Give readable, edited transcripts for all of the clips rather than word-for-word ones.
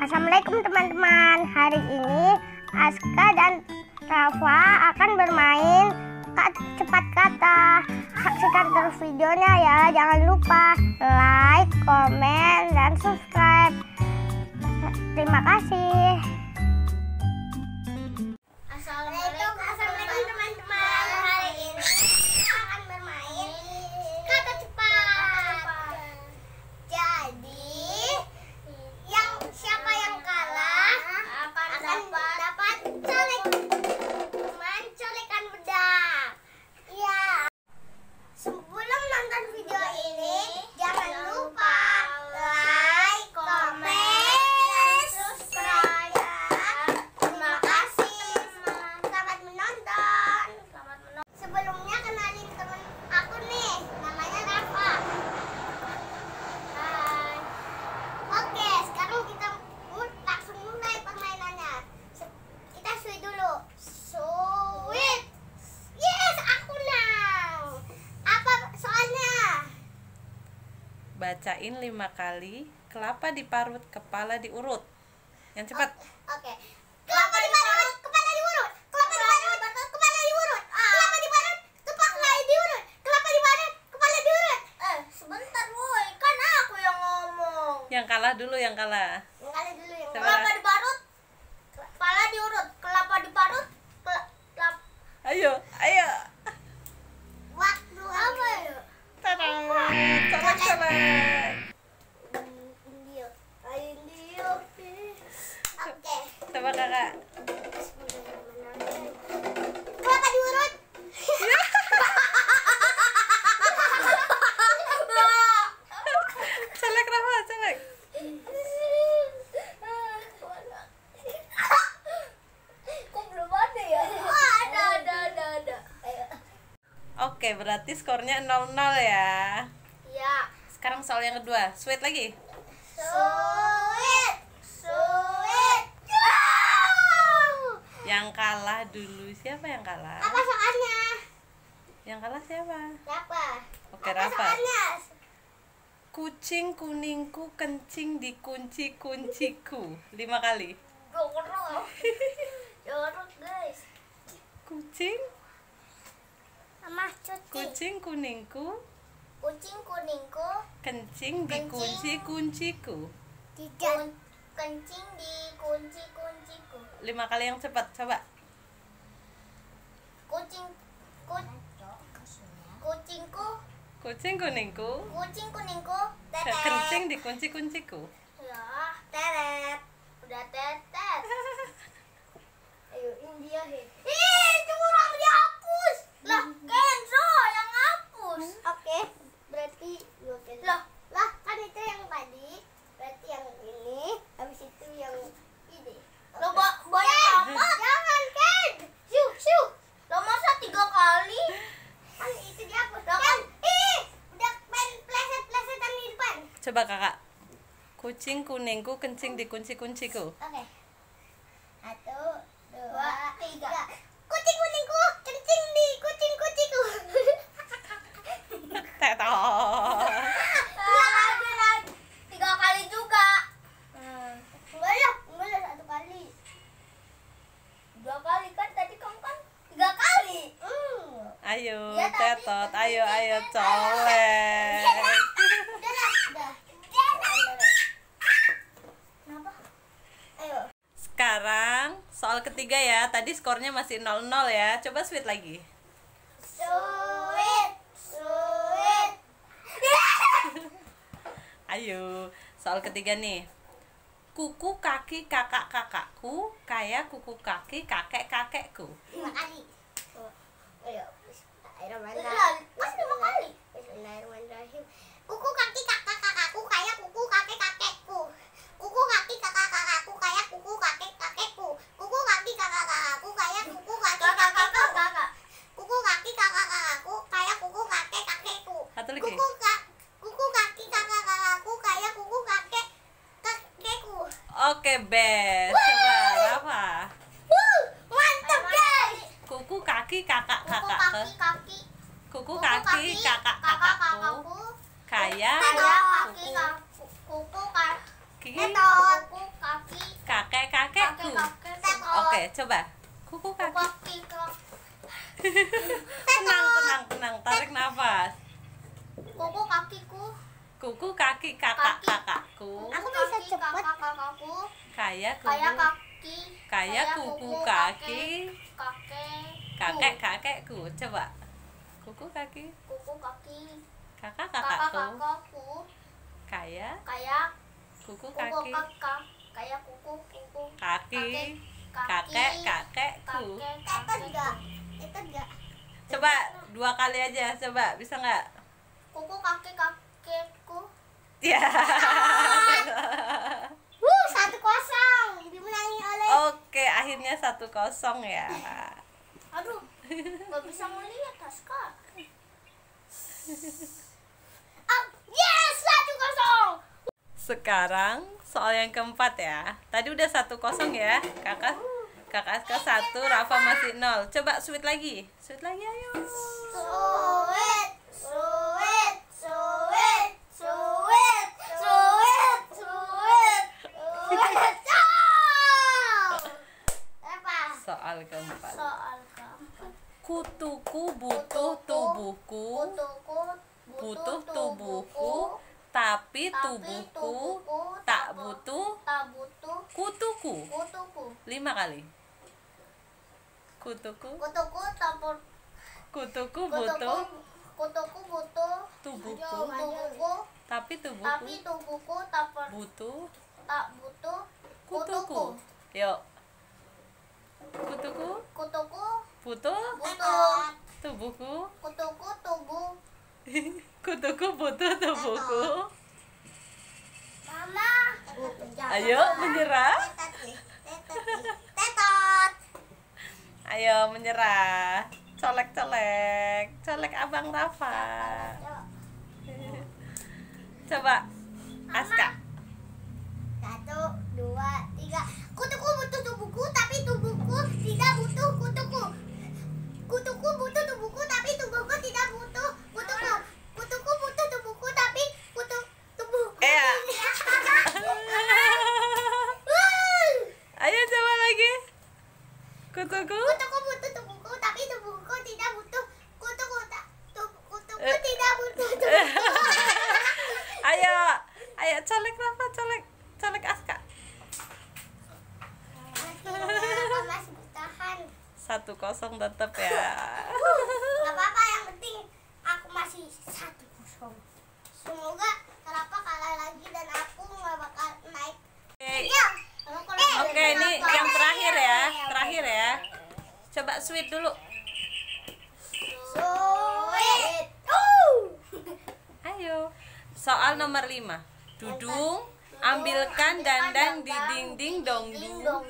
Assalamualaikum teman-teman. Hari ini Aska dan Rafa akan bermain cepat kata. Saksikan terus videonya ya. Jangan lupa like, komen, dan subscribe. Terima kasih. Assalamualaikum teman-teman. Hari ini kita akan bermain kata cepat. Jadi siapa yang kalah akan dapat mencolekan bedak. Iya. Sebelum nonton video ini, jangan lupa like, komen, subscribe. Terima kasih. Selamat menonton. Sebelumnya kenalin teman aku nih, namanya Rafa. Hai. Oke, sekarang kita langsung mulai permainannya. Kita sweet dulu. Sweet. Yes, aku menang. Apa soalnya? Bacain 5 kali. Kelapa diparut, kepala diurut. Yang cepat. Oke. Kelapa diparut, kepala diurut. Kelapa diparut, kepala diurut. Kelapa diparut, kepala diurut. Kelapa diparut, kepala diurut. Sebentar woi, kan aku yang ngomong. Yang kalah dulu, yang kalah. Kelapa diparut, kepala diurut. Kelapa diparut, Ayo. waktu apa ya? Colek. Oke. Coba kakak. Kelapa diurut. Colek Rafa, colek. Kok belum ada ya? Oh, ada. Ayo. Oke, berarti skornya 0-0 ya. Ya. Sekarang soal yang kedua. Sweet lagi. Sweet. Yang kalah dulu. Siapa yang kalah? Apa soalnya? Yang kalah siapa? Rafa. Oke, Apa Rafa. soalnya? Kucing kuningku kencing dikunci kunciku. 5 kali. Jorok guys. Kucing Mama cuci. Kucing kuningku Kucing kuningku kencing dikunci kunciku. tidak kencing di kunci-kunciku. 5 kali yang cepat, coba. Kucing kuningku Kucing kuningku tetet. kencing dikunci kunciku. Ya, tetet. Udah tetet. Ayo India he. Curang dihapus. Lah, Kenzo yang hapus. Oke, berarti lah kan itu yang tadi. Berarti yang ini, habis itu yang ini. Lo banyak amat. Jangan Ken. Siu. Lo masa 3 kali? Kan itu dihapus. Kan udah main pleset-plesetan di depan. Coba kakak. Kucing kuningku kencing dikunci kunciku. Oke. 1, 2, 3. Kucing kuningku kencing di kucing-kuciku. Tetot. Lagi 3 kali juga. Enggak lah 1 kali. 2 kali kan tadi kamu kan 3 kali. Ayo, Ya, tapi- tetot. Ayo, colek. Udah. Kenapa? Ayo. Sekarang soal ketiga ya. Tadi skornya masih 0-0 ya. Coba sweet lagi. Sweet. Ayo, soal ketiga nih. Kuku kaki kakak-kakakku kayak kuku kaki kakek-kakekku. 5 kali. Ayo. Lah, pas 5 kali. Bismillahirrahmanirrahim. Kuku kaki kakak-kakakku kayak kuku kakek-kakekku. Kuku kaki kakak-kakakku kayak kuku kakek-kakekku. Kuku kaki kakak-kakakku kayak kuku kakek-kakekku. Kuku kaki kakak-kakakku kayak kuku kakek-kakekku. Satu lagi. Kuku kaki kakak-kakakku kayak kuku kakek-kakekku. Oke, best. Coba Rafa. Mantap guys. Kuku kaki kakak-kakakku. Kuku Kuku kaki kakak-kakakku kayak kaki kuku kaki Oke, coba. Kuku kaki. Kaki kak. Tenang. Tarik nafas. Kuku kakiku. Kuku kaki kakak Kaki. kakakku. Aku bisa cepet. Kakakku. Kayak Kayak kuku. kaki. Kayak kuku kaki. Kakek. Kakekku. Coba. Kuku kaki. Kuku kaki. Kakak Kakakku. kakakku. Kayak Kayak kuku kuku kaki. kakak. Kayak kuku Kaki. Kakekku. Itu enggak. Coba 2 kali aja. Coba, bisa nggak? Kuku kakekku. Ya. 1-0 dimenangi oleh. Oke, akhirnya 1-0 ya. Aduh, nggak bisa melihat Aska. Yes, 1-0. Sekarang soal yang keempat ya. Tadi udah 1-0 ya. Kakak Aska 1, Rafa masih 0. Coba sweet lagi ayo. Soal keempat. Kutuku butuh tubuhku, butuh tubuhku, tapi tubuhku tak butuh kutuku. 5 kali. Kutuku butuh tubuhku, tapi tubuhku butuh kutuku. Yuk. Kutuku butuh tubuhku. Kutuku butuh tubuhku. Mama. Ayo menyerah. Ayo menyerah. Colek Abang Rafa. Coba Aska. 1, 2, 3. Kutuku butuh tubuhku, tapi tubuhku tidak butuh kutuku. Kutuku butuh tubuhku, tapi tubuhku tidak butuh kutuku. Kutuku butuh tubuhku, tapi tubuhku. Iya. Ayo coba lagi. Kutuku. Kutuku butuh tubuhku, tapi tubuhku tidak butuh kutuku. Kutuku tidak butuh tubuhku. Ayo colek Rafa, colek Aska. Masih bertahan. 1-0 tetap ya. Gak apa-apa, yang penting aku masih 1-0. Semoga Rafa kalah lagi dan aku gak bakal naik. Oke, ini yang terakhir ya. Coba sweet dulu. Sweet. Ayo. Soal nomor 5. Dudung, ambilkan dandang di dinding dongdung.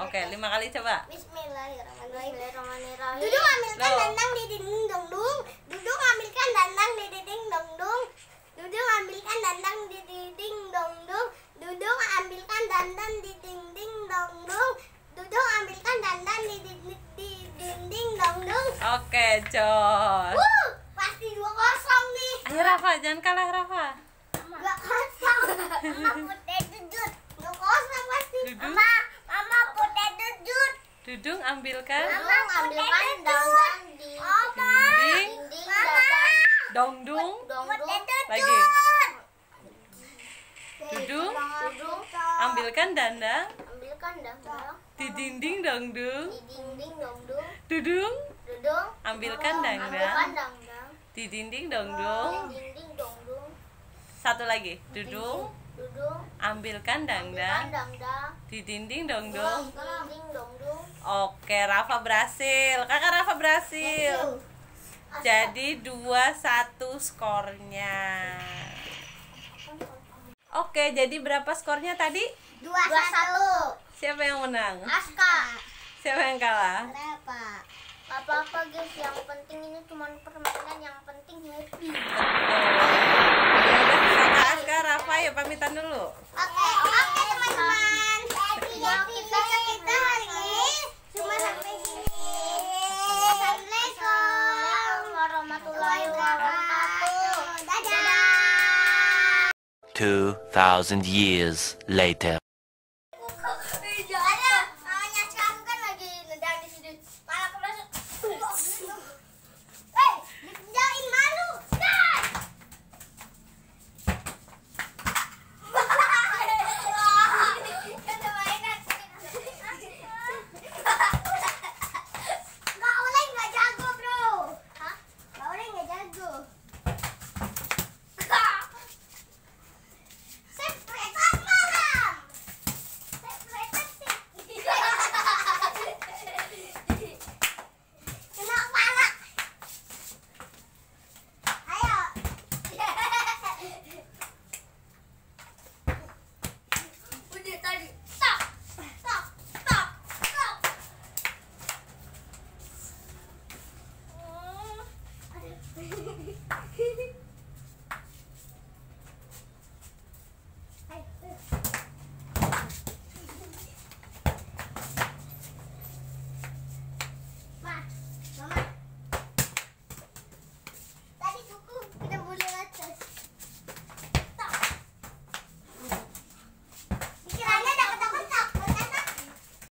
Oke, 5 kali coba. Bismillahirrahmanirrahim. Dudung ambilkan dandang di dinding dongdung. Dudung ambilkan dandang di dinding dongdung. Dudung ambilkan dandang di dinding dongdung. Dudung ambilkan dandang di dinding dongdung. Dudung ambilkan dandang di dinding dongdung. Oke, Jos. Pasti 2-0 nih. Ayo Rafa, jangan kalah Rafa. 2-0. Mama putih dudut. 2-0 pasti. Dudung. Mama putih dudut. Dudung ambilkan Mama ambilkan dandang di dinding dongdung. dongdung. Lagi. Dudung ambilkan dandang di dinding dongdung. Dudung ambilkan dandang di dinding dongdung. Satu lagi. Dudung ambilkan dandang di dinding dongdung. Oke, Rafa berhasil. Kakak Rafa berhasil. Jadi 2-1 skornya. Oke, jadi berapa skornya tadi? 2-1. Siapa yang menang? Aska. Siapa yang kalah? Kenapa? Gak apa-apa guys, yang penting ini cuma permainan, yang penting happy. Ya udah, Kakak Aska, Rafa ya pamitan dulu. Oke teman-teman. Kita hari ini cuma sampai sini. Assalamualaikum warahmatullahi wabarakatuh. Dadah. 2,000 years later.